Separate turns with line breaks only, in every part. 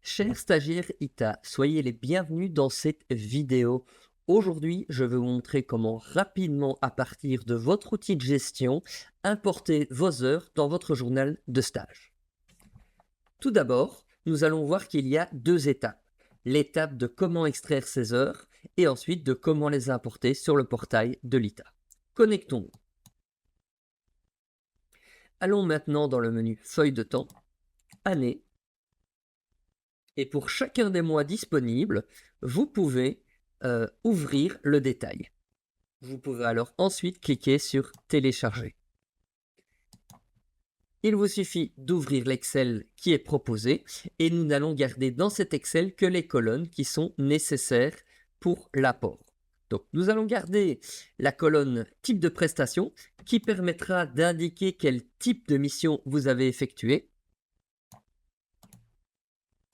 Chers stagiaires ITA, soyez les bienvenus dans cette vidéo. Aujourd'hui, je vais vous montrer comment rapidement, à partir de votre outil de gestion, importer vos heures dans votre journal de stage. Tout d'abord, nous allons voir qu'il y a deux étapes. L'étape de comment extraire ces heures et ensuite de comment les importer sur le portail de l'ITA. Connectons-nous. Allons maintenant dans le menu Feuille de temps, Année. Et pour chacun des mois disponibles, vous pouvez ouvrir le détail. Vous pouvez alors ensuite cliquer sur Télécharger. Il vous suffit d'ouvrir l'Excel qui est proposé et nous n'allons garder dans cet Excel que les colonnes qui sont nécessaires pour l'apport. Donc nous allons garder la colonne type de prestation qui permettra d'indiquer quel type de mission vous avez effectué.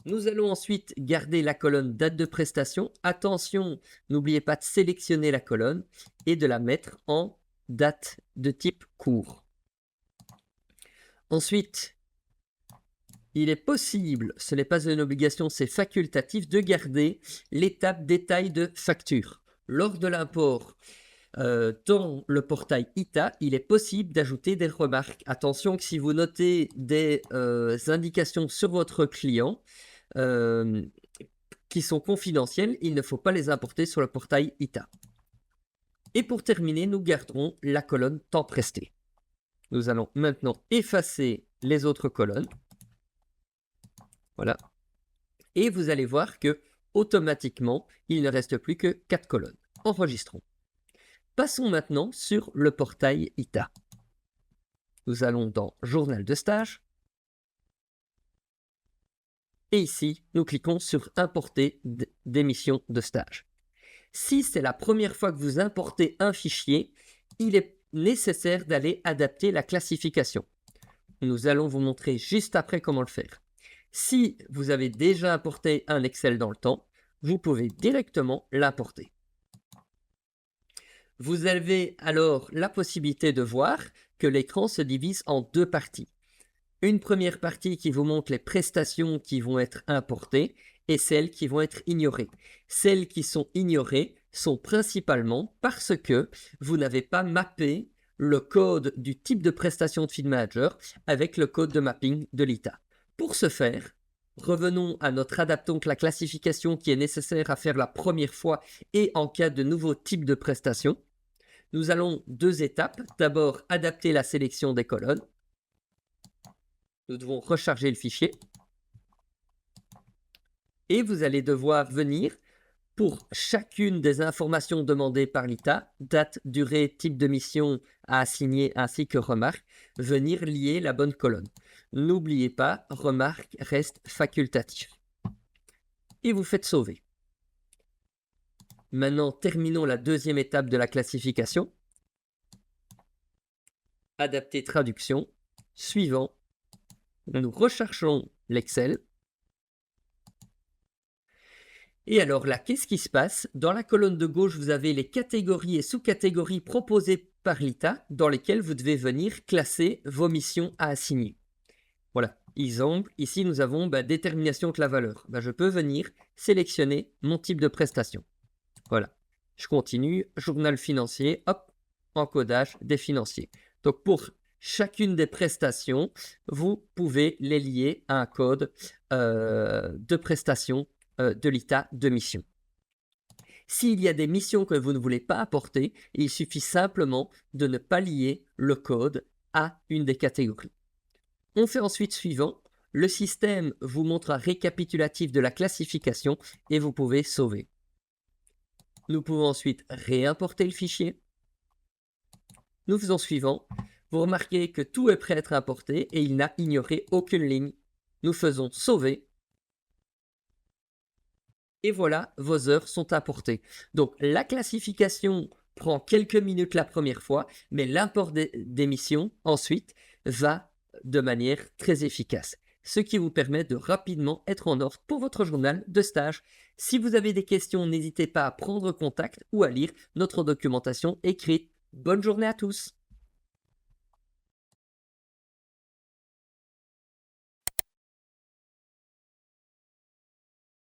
Nous allons ensuite garder la colonne date de prestation. Attention, n'oubliez pas de sélectionner la colonne et de la mettre en date de type court. Ensuite, il est possible, ce n'est pas une obligation, c'est facultatif, de garder l'étape détail de facture. Lors de l'import dans le portail ITA, il est possible d'ajouter des remarques. Attention que si vous notez des indications sur votre client, qui sont confidentielles, il ne faut pas les importer sur le portail ITA. Et pour terminer, nous garderons la colonne temps presté. Nous allons maintenant effacer les autres colonnes. Voilà. Et vous allez voir que automatiquement, il ne reste plus que 4 colonnes. Enregistrons. Passons maintenant sur le portail ITA. Nous allons dans Journal de stage. Et ici, nous cliquons sur Importer des missions de stage. Si c'est la première fois que vous importez un fichier, il est nécessaire d'aller adapter la classification. Nous allons vous montrer juste après comment le faire. Si vous avez déjà importé un Excel dans le temps, vous pouvez directement l'importer. Vous avez alors la possibilité de voir que l'écran se divise en deux parties. Une première partie qui vous montre les prestations qui vont être importées et celles qui vont être ignorées. Celles qui sont ignorées sont principalement parce que vous n'avez pas mappé le code du type de prestation de Feed Manager avec le code de mapping de l'ITA. Pour ce faire, revenons à notre adaptation la classification qui est nécessaire à faire la première fois et en cas de nouveau type de prestation. Nous allons deux étapes. D'abord, adapter la sélection des colonnes. Nous devons recharger le fichier. Et vous allez devoir venir, pour chacune des informations demandées par l'ITA, date, durée, type de mission à assigner ainsi que remarque, venir lier la bonne colonne. N'oubliez pas, remarque reste facultatif. Et vous faites sauver. Maintenant, terminons la deuxième étape de la classification. Adapter traduction. Suivant. Nous recherchons l'Excel. Et alors là, qu'est-ce qui se passe? Dans la colonne de gauche, vous avez les catégories et sous-catégories proposées par l'ITA dans lesquelles vous devez venir classer vos missions à assigner. Voilà, exemple, ici nous avons détermination de la valeur. Je peux venir sélectionner mon type de prestation. Voilà, je continue, journal financier, hop, encodage des financiers. Donc pour chacune des prestations, vous pouvez les lier à un code de prestation de l'ITA de mission. S'il y a des missions que vous ne voulez pas apporter, il suffit simplement de ne pas lier le code à une des catégories. On fait ensuite suivant. Le système vous montre un récapitulatif de la classification et vous pouvez sauver. Nous pouvons ensuite réimporter le fichier. Nous faisons suivant. Vous remarquez que tout est prêt à être importé et il n'a ignoré aucune ligne. Nous faisons sauver. Et voilà, vos heures sont importées. Donc la classification prend quelques minutes la première fois, mais l'import des missions ensuite va de manière très efficace, ce qui vous permet de rapidement être en ordre pour votre journal de stage. Si vous avez des questions, n'hésitez pas à prendre contact ou à lire notre documentation écrite. Bonne journée à tous!